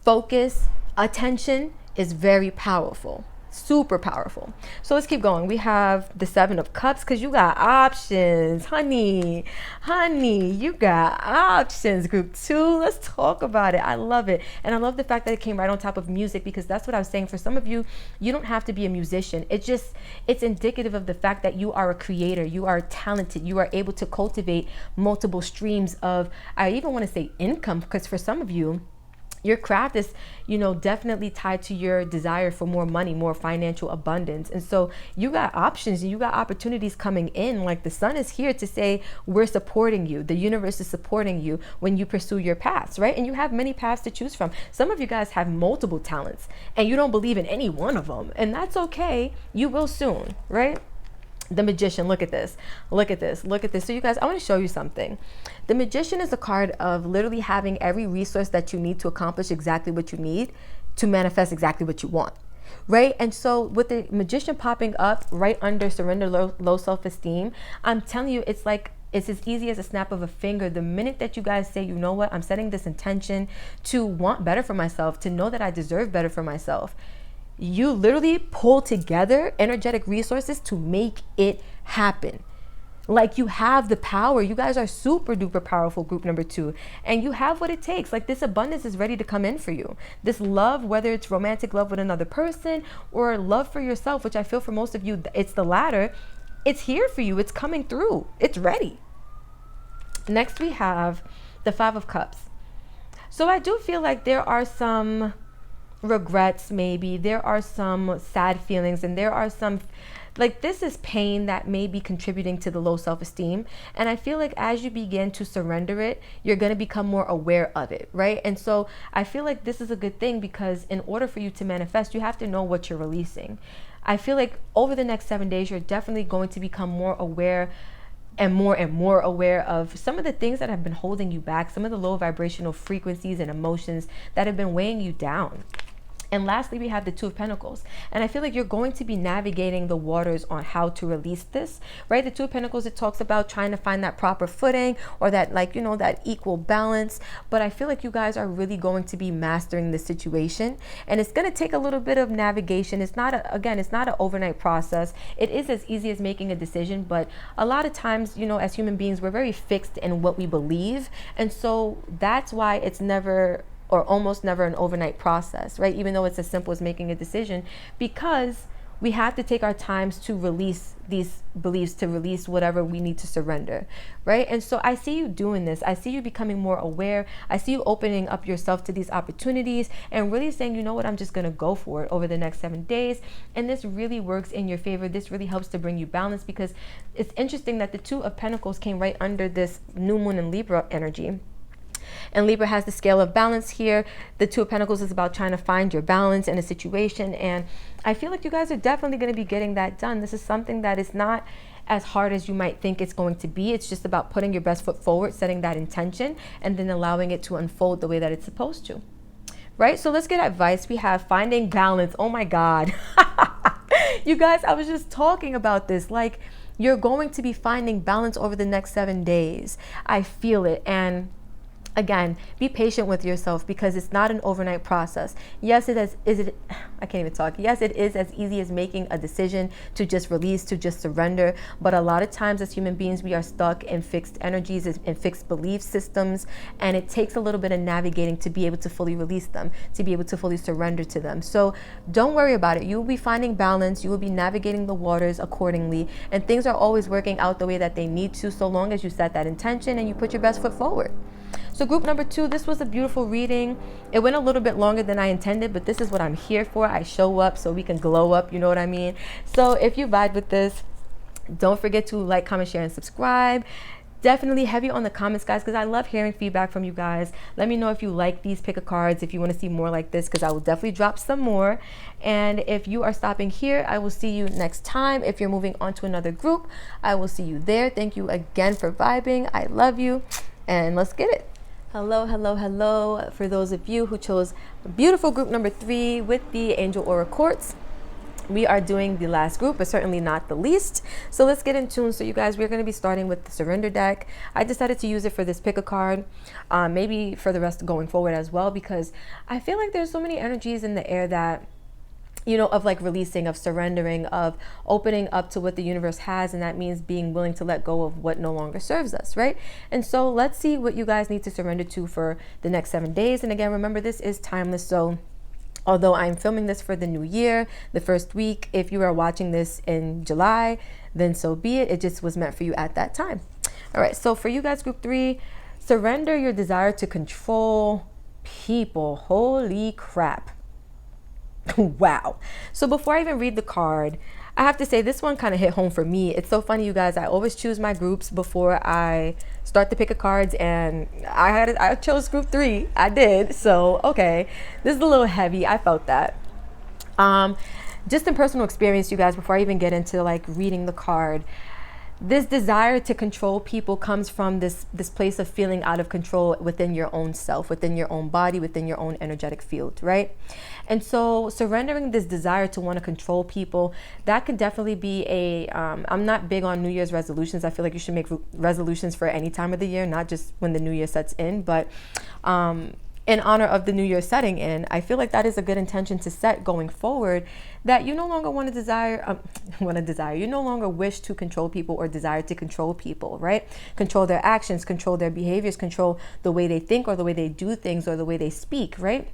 focus, attention is very powerful. Super powerful. So let's keep going. We have the 7 of Cups because you got options, honey, you got options. Group 2, let's talk about it. I love it. And I love the fact that it came right on top of music, because that's what I was saying. For some of you, you don't have to be a musician. It's indicative of the fact that you are a creator. You are talented. You are able to cultivate multiple streams of, I even want to say income, because for some of you, your craft is, definitely tied to your desire for more money, more financial abundance. And so you got options and you got opportunities coming in. Like the sun is here to say, we're supporting you. The universe is supporting you when you pursue your paths, right? And you have many paths to choose from. Some of you guys have multiple talents and you don't believe in any one of them. And that's okay. You will soon, right? The Magician, look at this. So you guys, I want to show you something. The Magician is a card of literally having every resource that you need to accomplish exactly what you need to manifest exactly what you want, right? And so with the Magician popping up right under surrender, low self-esteem, I'm telling you, it's like It's as easy as a snap of a finger. The minute that you guys say, you know what, I'm setting this intention to want better for myself, to know that I deserve better for myself, you literally pull together energetic resources to make it happen. Like, you have the power. You guys are super duper powerful, group number 2, and you have what it takes. Like, this abundance is ready to come in for you. This love, whether it's romantic love with another person or love for yourself, which I feel for most of you, it's the latter. It's here for you. It's coming through. It's ready. Next, we have the 5 of Cups. So I do feel like there are some regrets, maybe. There are some sad feelings, and there are some, like, this is pain that may be contributing to the low self-esteem. And I feel like as you begin to surrender it, you're going to become more aware of it, right? And so I feel like this is a good thing, because in order for you to manifest, you have to know what you're releasing. I feel like over the next 7 days, you're definitely going to become more aware and more aware of some of the things that have been holding you back, some of the low vibrational frequencies and emotions that have been weighing you down. And lastly, we have the 2 of Pentacles. And I feel like you're going to be navigating the waters on how to release this, right? The 2 of Pentacles, it talks about trying to find that proper footing, or that, like, you know, that equal balance. But I feel like you guys are really going to be mastering the situation. And it's going to take a little bit of navigation. It's not, it's not an overnight process. It is as easy as making a decision. But a lot of times, you know, as human beings, we're very fixed in what we believe. And so that's why it's never, or almost never, an overnight process, right? Even though it's as simple as making a decision, because we have to take our times to release these beliefs, to release whatever we need to surrender, right? And so I see you doing this. I see you becoming more aware. I see you opening up yourself to these opportunities and really saying, you know what, I'm just going to go for it over the next 7 days. And this really works in your favor. This really helps to bring you balance, because it's interesting that the 2 of Pentacles came right under this new moon in Libra energy. And Libra has the scale of balance here. The 2 of Pentacles is about trying to find your balance in a situation. And I feel like you guys are definitely going to be getting that done. This is something that is not as hard as you might think it's going to be. It's just about putting your best foot forward, setting that intention, and then allowing it to unfold the way that it's supposed to. Right? So let's get advice. We have finding balance. Oh my God. You guys, I was just talking about this. Like, you're going to be finding balance over the next 7 days. I feel it. And again, be patient with yourself, because it's not an overnight process. Yes, I can't even talk. Yes, it is as easy as making a decision to just release, to just surrender. But a lot of times as human beings, we are stuck in fixed energies and fixed belief systems. And it takes a little bit of navigating to be able to fully release them, to be able to fully surrender to them. So don't worry about it. You will be finding balance. You will be navigating the waters accordingly. And things are always working out the way that they need to, so long as you set that intention and you put your best foot forward. So group number 2, this was a beautiful reading. It went a little bit longer than I intended, but this is what I'm here for. I show up so we can glow up, you know what I mean? So if you vibe with this, don't forget to like, comment, share, and subscribe. Definitely heavy on the comments, guys, because I love hearing feedback from you guys. Let me know if you like these pick a cards, if you want to see more like this, because I will definitely drop some more. And if you are stopping here, I will see you next time. If you're moving on to another group, I will see you there. Thank you again for vibing. I love you, and let's get it. Hello, hello, hello. For those of you who chose beautiful group number 3 with the Angel Aura Quartz, we are doing the last group, but certainly not the least. So let's get in tune. So you guys, we're going to be starting with the Surrender deck. I decided to use it for this pick a card, maybe for the rest going forward as well, because I feel like there's so many energies in the air that, you know, of like releasing, of surrendering, of opening up to what the universe has. And that means being willing to let go of what no longer serves us, right? And so let's see what you guys need to surrender to for the next 7 days. And again, remember, this is timeless. So although I'm filming this for the new year, the first week, if you are watching this in July, then so be it. It just was meant for you at that time. All right. So for you guys, group 3, surrender your desire to control people. Holy crap. Wow. So before I even read the card, I have to say this one kind of hit home for me. It's so funny, you guys. I always choose my groups before I start the pick of cards, and I chose group 3. I did. So, okay. This is a little heavy. I felt that. Just in personal experience, you guys, before I even get into like reading the card, This desire to control people comes from this place of feeling out of control within your own self, within your own body, within your own energetic field, right? And so surrendering this desire to want to control people, that could definitely be I'm not big on New Year's resolutions. I feel like you should make resolutions for any time of the year, not just when the new year sets in. But in honor of the new year setting in, I feel like that is a good intention to set going forward, that you no longer want to you no longer wish to control people or desire to control people, right? Control their actions, control their behaviors, control the way they think or the way they do things or the way they speak, right?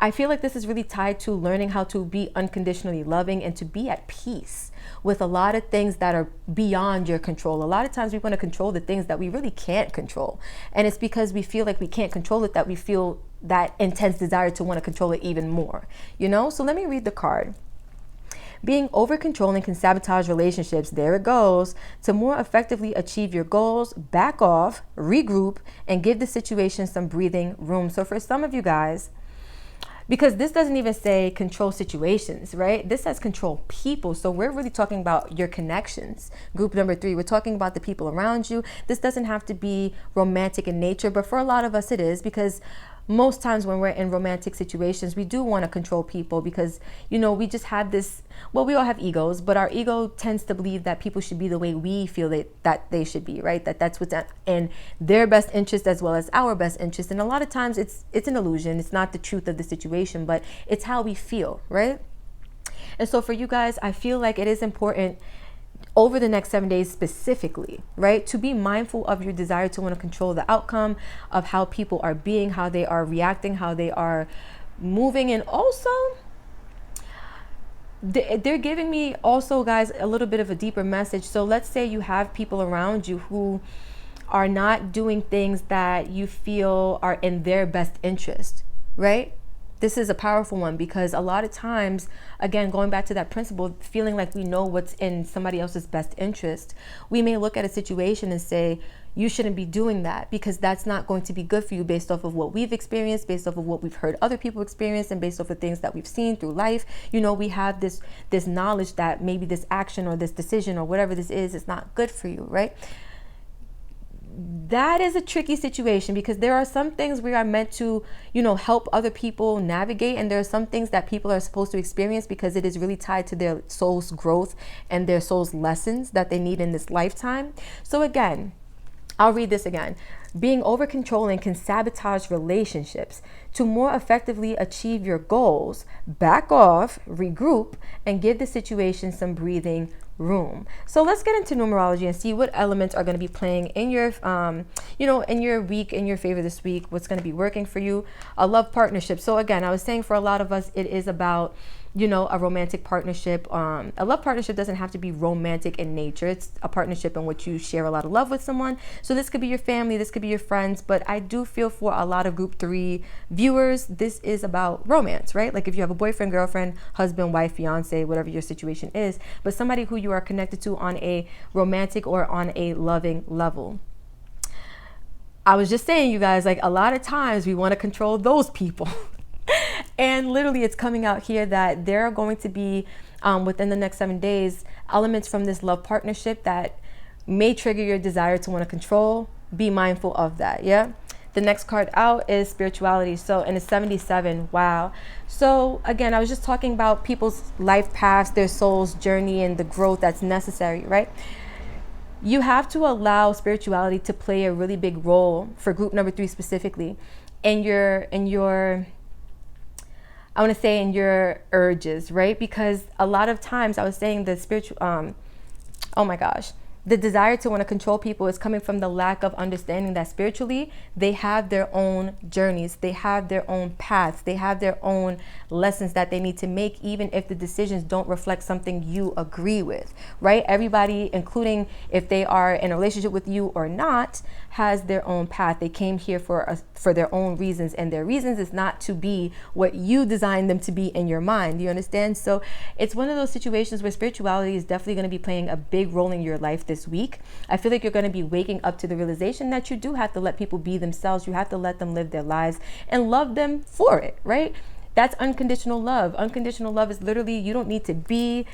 I feel like this is really tied to learning how to be unconditionally loving and to be at peace with a lot of things that are beyond your control. A lot of times we want to control the things that we really can't control. And it's because we feel like we can't control it that we feel that intense desire to want to control it even more, you know? So let me read the card. Being over controlling can sabotage relationships. There it goes. To more effectively achieve your goals, back off, regroup, and give the situation some breathing room. So for some of you guys, because this doesn't even say control situations, right? This says control people. So we're really talking about your connections. Group number 3, we're talking about the people around you. This doesn't have to be romantic in nature, but for a lot of us it is, because most times when we're in romantic situations, we do want to control people because, you know, we just have this, well, we all have egos, but our ego tends to believe that people should be the way we feel that they should be, right? That's what's in their best interest as well as our best interest. And a lot of times it's an illusion. It's not the truth of the situation, but it's how we feel, right? And so for you guys, I feel like it is important over the next 7 days specifically, right, to be mindful of your desire to want to control the outcome of how people are being, how they are reacting, how they are moving. And also they're giving me also, guys, a little bit of a deeper message. So let's say you have people around you who are not doing things that you feel are in their best interest, right? This is a powerful one because a lot of times, again, going back to that principle, feeling like we know what's in somebody else's best interest, we may look at a situation and say, you shouldn't be doing that because that's not going to be good for you based off of what we've experienced, based off of what we've heard other people experience, and based off of things that we've seen through life. You know, we have this knowledge that maybe this action or this decision or whatever this is not good for you, right? That is a tricky situation because there are some things we are meant to, you know, help other people navigate. And there are some things that people are supposed to experience because it is really tied to their soul's growth and their soul's lessons that they need in this lifetime. So again, I'll read this again. Being over controlling can sabotage relationships. To more effectively achieve your goals, back off, regroup, and give the situation some breathing room. So let's get into numerology and see what elements are going to be playing in your, in your week, in your favor this week, what's going to be working for you. A love partnership. So again, I was saying for a lot of us, it is about, you know, a romantic partnership. A love partnership doesn't have to be romantic in nature. It's a partnership in which you share a lot of love with someone. So this could be your family, this could be your friends, but I do feel for a lot of group 3 viewers, this is about romance, right? Like if you have a boyfriend, girlfriend, husband, wife, fiance, whatever your situation is, but somebody who you are connected to on a romantic or on a loving level. I was just saying, you guys, like a lot of times we want to control those people. And literally it's coming out here that there are going to be within the next 7 days elements from this love partnership that may trigger your desire to want to control. Be mindful of that. Yeah. The next card out is spirituality. So, and it's 77. Wow. So again, I was just talking about people's life paths, their soul's journey, and the growth that's necessary, right? You have to allow spirituality to play a really big role for group number 3 specifically in your I want to say in your urges, right? Because a lot of times I was saying the spiritual, oh my gosh, the desire to want to control people is coming from the lack of understanding that spiritually they have their own journeys, they have their own paths, they have their own lessons that they need to make, even if the decisions don't reflect something you agree with, right? Everybody, including if they are in a relationship with you or not, has their own path. They came here for their own reasons, and their reasons is not to be what you designed them to be in your mind. You understand? So it's one of those situations where spirituality is definitely going to be playing a big role in your life this week. I feel like you're going to be waking up to the realization that you do have to let people be themselves. You have to let them live their lives and love them for it, right? That's unconditional love. Unconditional love is literally, you don't need to be,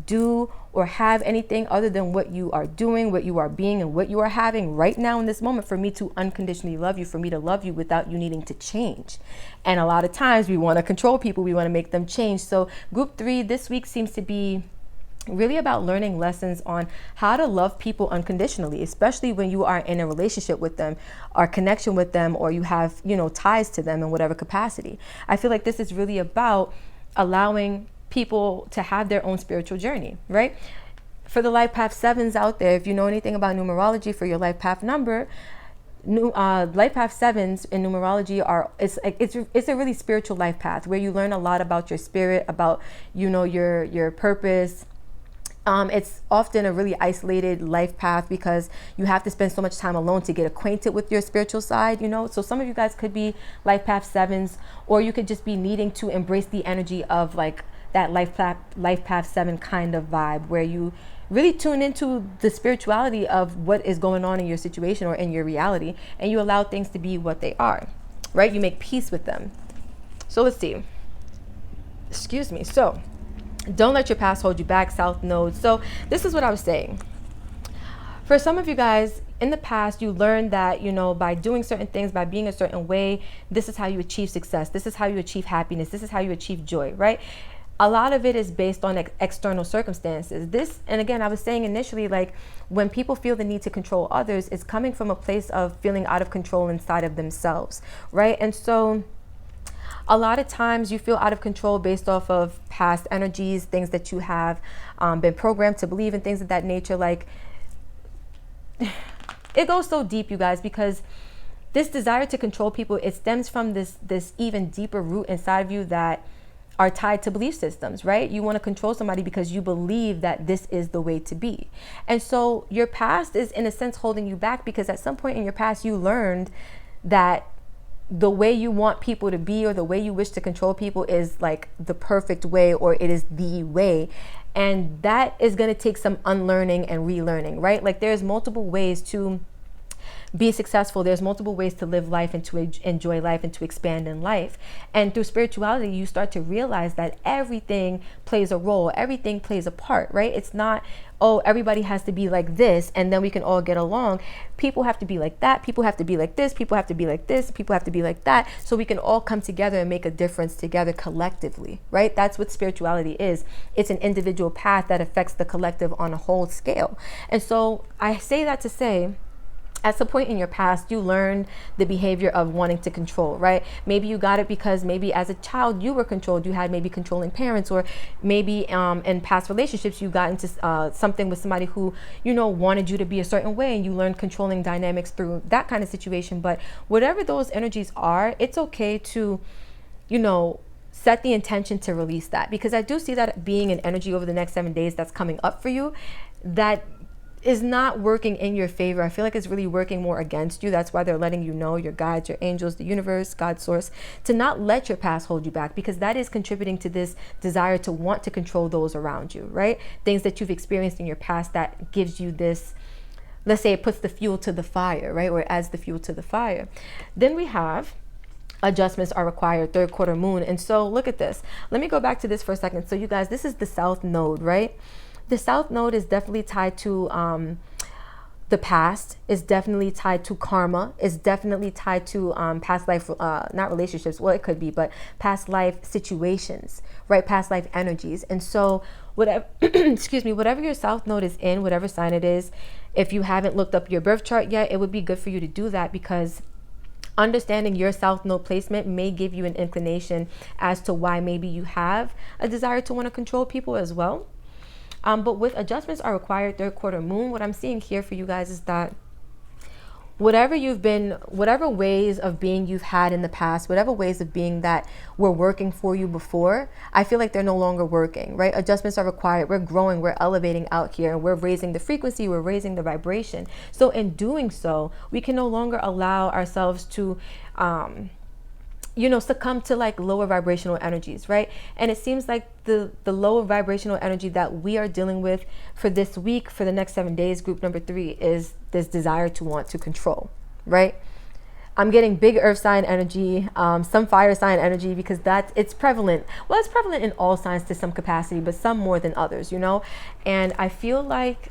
do, or have anything other than what you are doing, what you are being, and what you are having right now in this moment for me to unconditionally love you, for me to love you without you needing to change. And a lot of times we want to control people. We want to make them change. So group 3 this week seems to be really about learning lessons on how to love people unconditionally, especially when you are in a relationship with them, or connection with them, or you have, ties to them in whatever capacity. I feel like this is really about allowing people to have their own spiritual journey, right? For the life path 7s out there, if you know anything about numerology for your life path number, life path 7s in numerology it's a really spiritual life path where you learn a lot about your spirit, about your purpose. It's often a really isolated life path because you have to spend so much time alone to get acquainted with your spiritual side, So some of you guys could be life path 7s, or you could just be needing to embrace the energy of like that life path 7 kind of vibe where you really tune into the spirituality of what is going on in your situation or in your reality, and you allow things to be what they are, right? You make peace with them. So let's see. Excuse me. So don't let your past hold you back, South Node. So this is what I was saying. For some of you guys, in the past, you learned that, by doing certain things, by being a certain way, this is how you achieve success. This is how you achieve happiness. This is how you achieve joy, right? A lot of it is based on external circumstances. This, and again, I was saying initially, like when people feel the need to control others, it's coming from a place of feeling out of control inside of themselves, right? And so a lot of times you feel out of control based off of past energies, things that you have been programmed to believe in, things of that nature. Like, it goes so deep, you guys, because this desire to control people, it stems from this even deeper root inside of you that are tied to belief systems, right? You want to control somebody because you believe that this is the way to be. And so your past is in a sense holding you back because at some point in your past you learned that the way you want people to be or the way you wish to control people is like the perfect way, or it is the way. And that is going to take some unlearning and relearning, right? Like there's multiple ways to be successful. There's multiple ways to live life and to enjoy life and to expand in life. And through spirituality, you start to realize that everything plays a role. Everything plays a part, right? It's not, oh, everybody has to be like this and then we can all get along. People have to be like that. People have to be like this. People have to be like this. People have to be like that. So we can all come together and make a difference together collectively, right? That's what spirituality is. It's an individual path that affects the collective on a whole scale. And so I say that to say, at some point in your past, you learned the behavior of wanting to control, right? Maybe you got it because maybe as a child you were controlled. You had maybe controlling parents, or maybe in past relationships you got into something with somebody who, wanted you to be a certain way, and you learned controlling dynamics through that kind of situation. But whatever those energies are, it's okay to, set the intention to release that, because I do see that being an energy over the next 7 days that's coming up for you that is not working in your favor. I feel like it's really working more against you. That's why they're letting you know, your guides, your angels, the universe, God source, to not let your past hold you back, because that is contributing to this desire to want to control those around you, right? Things that you've experienced in your past that gives you this, let's say it puts the fuel to the fire, right? Or adds the fuel to the fire. Then we have adjustments are required, third quarter moon. And so look at this. Let me go back to this for a second. So you guys, this is the South Node, right? The South Node is definitely tied to the past, is definitely tied to karma, is definitely tied to past life, not relationships, well, it could be, but past life situations, right? Past life energies. And so whatever, excuse me, whatever your South Node is in, whatever sign it is, if you haven't looked up your birth chart yet, it would be good for you to do that, because understanding your South Node placement may give you an inclination as to why maybe you have a desire to want to control people as well. But with adjustments are required, third quarter moon, what I'm seeing here for you guys is that whatever ways of being you've had in the past, whatever ways of being that were working for you before, I feel like they're no longer working, right? Adjustments are required. We're growing, we're elevating out here, and we're raising the frequency, we're raising the vibration. So in doing so, we can no longer allow ourselves to, succumb to like lower vibrational energies, right? And it seems like the lower vibrational energy that we are dealing with for this week, for the next 7 days, group number 3, is this desire to want to control, right? I'm getting big earth sign energy, some fire sign energy, because it's prevalent. Well, it's prevalent in all signs to some capacity, but some more than others, you know? And I feel like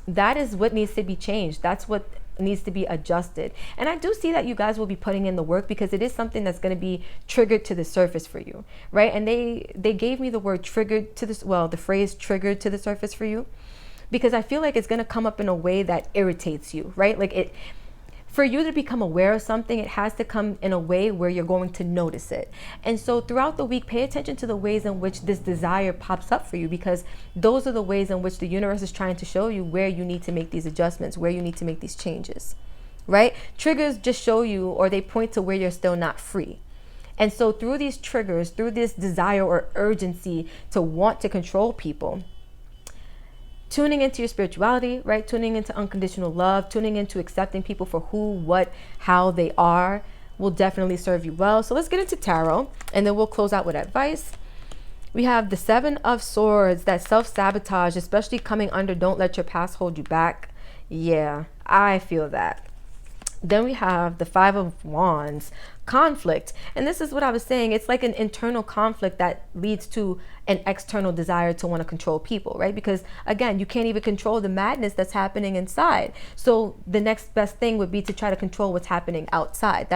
that is what needs to be changed. That's what needs to be adjusted. And I do see that you guys will be putting in the work, because it is something that's going to be triggered to the surface for you, right? And they gave me the word triggered to this, well, the phrase triggered to the surface for you, because I feel like it's going to come up in a way that irritates you, right? Like for you to become aware of something, it has to come in a way where you're going to notice it. And so throughout the week, pay attention to the ways in which this desire pops up for you, because those are the ways in which the universe is trying to show you where you need to make these adjustments, where you need to make these changes, right? Triggers just show you, or they point to where you're still not free. And so through these triggers, through this desire or urgency to want to control people, tuning into your spirituality, right? Tuning into unconditional love, tuning into accepting people for who, what, how they are will definitely serve you well. So let's get into tarot, and then we'll close out with advice. We have the Seven of Swords, that self-sabotage, especially coming under don't let your past hold you back. Yeah, I feel that. Then we have the Five of Wands, conflict. And this is what I was saying. It's like an internal conflict that leads to an external desire to want to control people, right? Because again, you can't even control the madness that's happening inside. So the next best thing would be to try to control what's happening outside.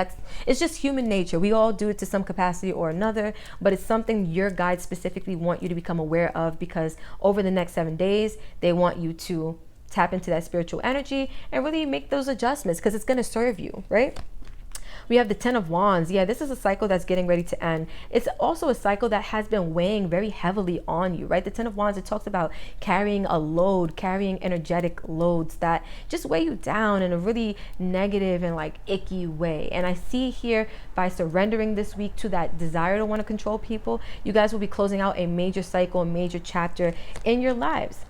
It's just human nature. We all do it to some capacity or another, but it's something your guides specifically want you to become aware of, because over the next 7 days, they want you to tap into that spiritual energy and really make those adjustments, because it's going to serve you, right? We have the Ten of Wands. Yeah, this is a cycle that's getting ready to end. It's also a cycle that has been weighing very heavily on you, right? The Ten of Wands, it talks about carrying a load, carrying energetic loads that just weigh you down in a really negative and like icky way. And I see here, by surrendering this week to that desire to want to control people, you guys will be closing out a major cycle, a major chapter in your lives.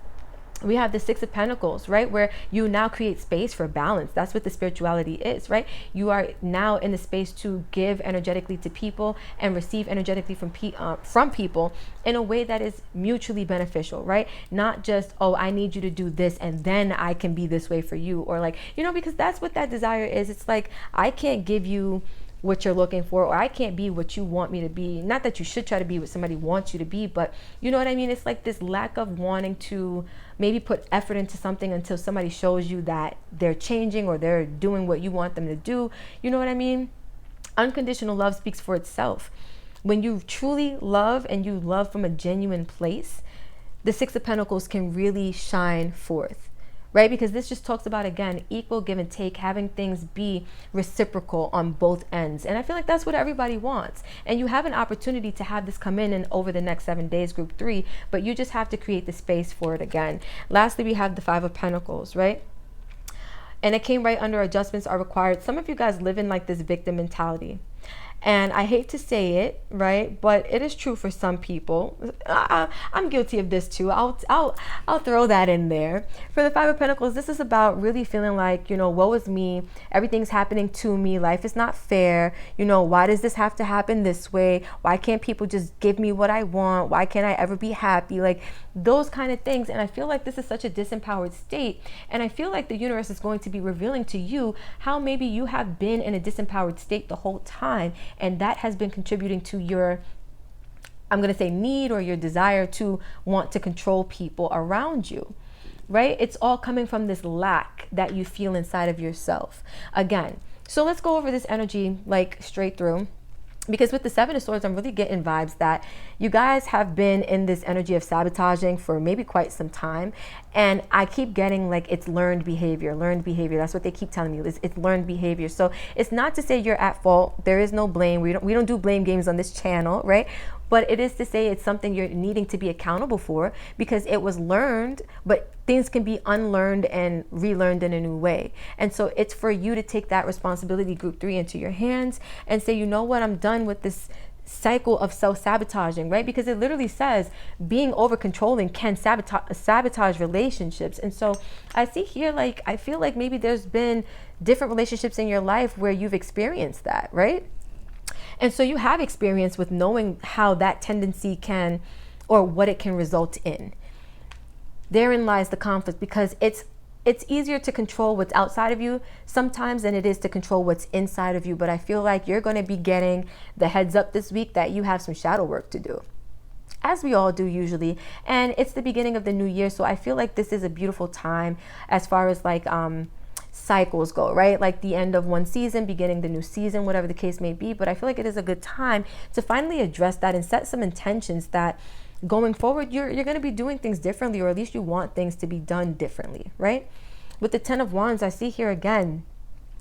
We have the Six of Pentacles, right? Where you now create space for balance. That's what the spirituality is, right? You are now in the space to give energetically to people and receive energetically from people in a way that is mutually beneficial, right? Not just, oh, I need you to do this and then I can be this way for you. Or like, you know, because that's what that desire is. It's like, I can't give you what you're looking for, or I can't be what you want me to be. Not that you should try to be what somebody wants you to be, but you know what I mean? It's like this lack of wanting to maybe put effort into something until somebody shows you that they're changing or they're doing what you want them to do. You know what I mean? Unconditional love speaks for itself. When you truly love and you love from a genuine place, the Six of Pentacles can really shine forth. Right? Because this just talks about, again, equal give and take, having things be reciprocal on both ends. And I feel like that's what everybody wants. And you have an opportunity to have this come in and over the next 7 days, group 3, but you just have to create the space for it again. Lastly, we have the Five of Pentacles, right? And it came right under adjustments are required. Some of you guys live in like this victim mentality. And I hate to say it, right? But it is true for some people. I'm guilty of this too. I'll throw that in there. For the Five of Pentacles, this is about really feeling like, you know, woe is me. Everything's happening to me. Life is not fair. You know, why does this have to happen this way? Why can't people just give me what I want? Why can't I ever be happy? Like those kind of things. And I feel like this is such a disempowered state. And I feel like the universe is going to be revealing to you how maybe you have been in a disempowered state the whole time. And that has been contributing to your, I'm going to say, need or your desire to want to control people around you, right? It's all coming from this lack that you feel inside of yourself. Again, so let's go over this energy like straight through. Because with the Seven of Swords, I'm really getting vibes that you guys have been in this energy of sabotaging for maybe quite some time. And I keep getting like it's learned behavior. That's what they keep telling me. It's learned behavior. So it's not to say you're at fault. There is no blame. We don't do blame games on this channel, right? But it is to say it's something you're needing to be accountable for because it was learned, but things can be unlearned and relearned in a new way. And so it's for you to take that responsibility, group 3, into your hands and say, you know what, I'm done with this cycle of self-sabotaging, right? Because it literally says being over controlling can sabotage relationships. And so I see here, like, I feel like maybe there's been different relationships in your life where you've experienced that, right? And so you have experience with knowing how that tendency can, or what it can result in. Therein lies the conflict, because it's it's easier to control what's outside of you sometimes than it is to control what's inside of you. But I feel like you're going to be getting the heads up this week that you have some shadow work to do, as we all do usually. And it's the beginning of the new year, so I feel like this is a beautiful time as far as like cycles go, right? Like the end of one season, beginning the new season, whatever the case may be. But I feel like it is a good time to finally address that and set some intentions that going forward you're going to be doing things differently, or at least you want things to be done differently, right? With the 10 of Wands, I see here again,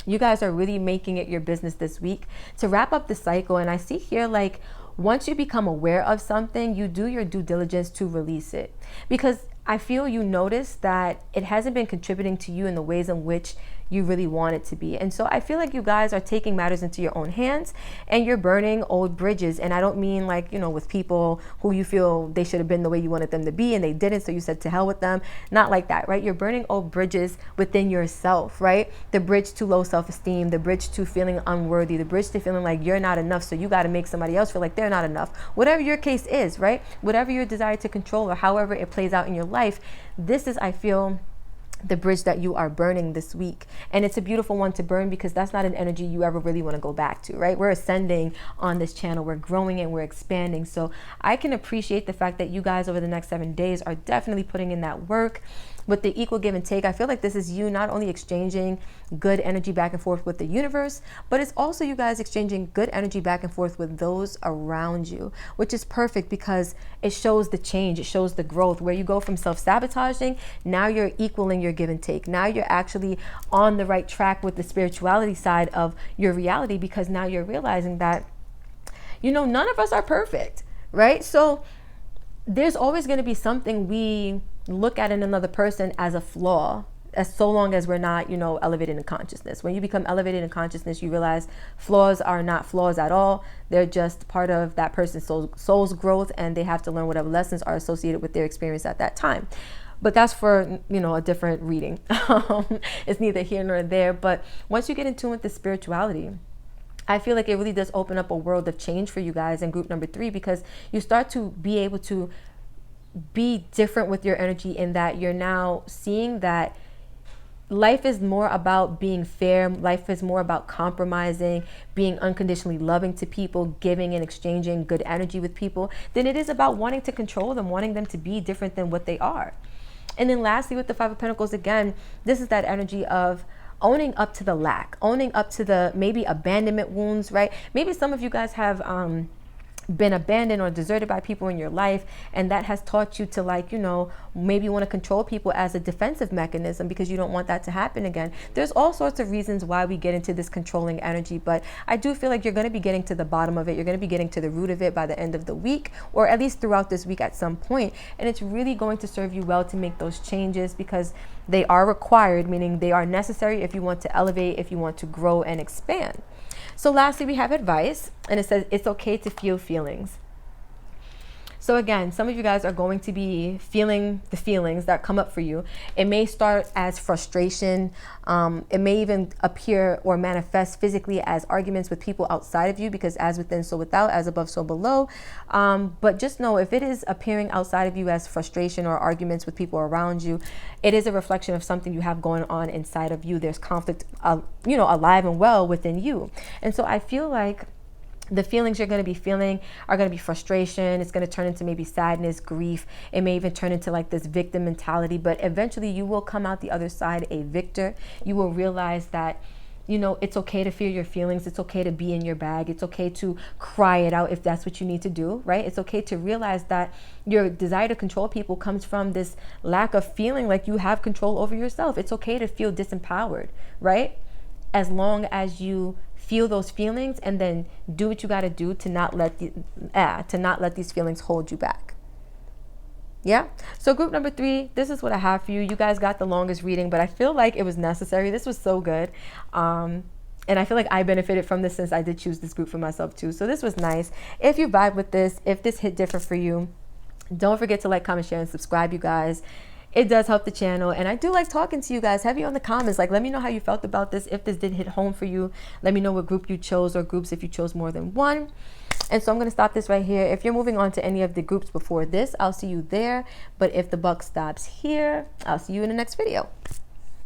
you guys are really making it your business this week to wrap up the cycle. And I see here, like, once you become aware of something, you do your due diligence to release it, because I feel you notice that it hasn't been contributing to you in the ways in which you really want it to be. And so I feel like you guys are taking matters into your own hands and you're burning old bridges. And I don't mean like, you know, with people who you feel they should have been the way you wanted them to be and they didn't, so you said to hell with them. Not like that, right? You're burning old bridges within yourself, right? The bridge to low self-esteem, the bridge to feeling unworthy, the bridge to feeling like you're not enough, so you got to make somebody else feel like they're not enough. Whatever your case is, right? Whatever your desire to control or however it plays out in your life, this is, I feel, the bridge that you are burning this week. And it's a beautiful one to burn, because that's not an energy you ever really want to go back to, right? We're ascending on this channel, we're growing and we're expanding. So I can appreciate the fact that you guys over the next 7 days are definitely putting in that work. With the equal give and take, I feel like this is you not only exchanging good energy back and forth with the universe, but it's also you guys exchanging good energy back and forth with those around you, which is perfect because it shows the change, it shows the growth, where you go from self-sabotaging, now you're equaling your give and take. Now you're actually on the right track with the spirituality side of your reality, because now you're realizing that, you know, none of us are perfect, right? So there's always going to be something we look at in another person as a flaw, as so long as we're not, you know, elevated in consciousness. When you become elevated in consciousness, you realize flaws are not flaws at all. They're just part of that person's soul's growth, and they have to learn whatever lessons are associated with their experience at that time. But that's for, you know, a different reading. It's neither here nor there. But once you get in tune with the spirituality, I feel like it really does open up a world of change for you guys in group number 3, because you start to be able to be different with your energy, in that you're now seeing that life is more about being fair. Life is more about compromising, being unconditionally loving to people, giving and exchanging good energy with people, than it is about wanting to control them, wanting them to be different than what they are. And then lastly, with the 5 of Pentacles, again, this is that energy of owning up to the lack, owning up to the maybe abandonment wounds, right? Maybe some of you guys have been abandoned or deserted by people in your life, and that has taught you to, like, you know, maybe want to control people as a defensive mechanism because you don't want that to happen again. There's all sorts of reasons why we get into this controlling energy, but I do feel like you're going to be getting to the bottom of it. You're going to be getting to the root of it by the end of the week, or at least throughout this week at some point. And it's really going to serve you well to make those changes, because they are required, meaning they are necessary if you want to elevate, if you want to grow and expand. So lastly, we have advice, and it says it's okay to feel feelings. So again, some of you guys are going to be feeling the feelings that come up for you. It may start as frustration. It may even appear or manifest physically as arguments with people outside of you, because as within, so without, as above, so below. But just know, if it is appearing outside of you as frustration or arguments with people around you, it is a reflection of something you have going on inside of you. There's conflict, you know, alive and well within you. And so I feel like the feelings you're going to be feeling are going to be frustration. It's going to turn into maybe sadness, grief. It may even turn into like this victim mentality, but eventually you will come out the other side a victor. You will realize that, you know, it's okay to feel your feelings. It's okay to be in your bag. It's okay to cry it out if that's what you need to do, right? It's okay to realize that your desire to control people comes from this lack of feeling like you have control over yourself. It's okay to feel disempowered, right? As long as you feel those feelings and then do what you got to do to not let these feelings hold you back. Yeah. So group number 3, this is what I have for you. You guys got the longest reading, but I feel like it was necessary. This was so good. And I feel like I benefited from this, since I did choose this group for myself too. So this was nice. If you vibe with this, if this hit different for you, don't forget to like, comment, share, and subscribe, you guys. It does help the channel, and I do like talking to you guys. Heavy on the comments, like, let me know how you felt about this. If this did hit home for you, let me know what group you chose, or groups if you chose more than one. And so I'm going to stop this right here. If you're moving on to any of the groups before this, I'll see you there. But if the buck stops here, I'll see you in the next video.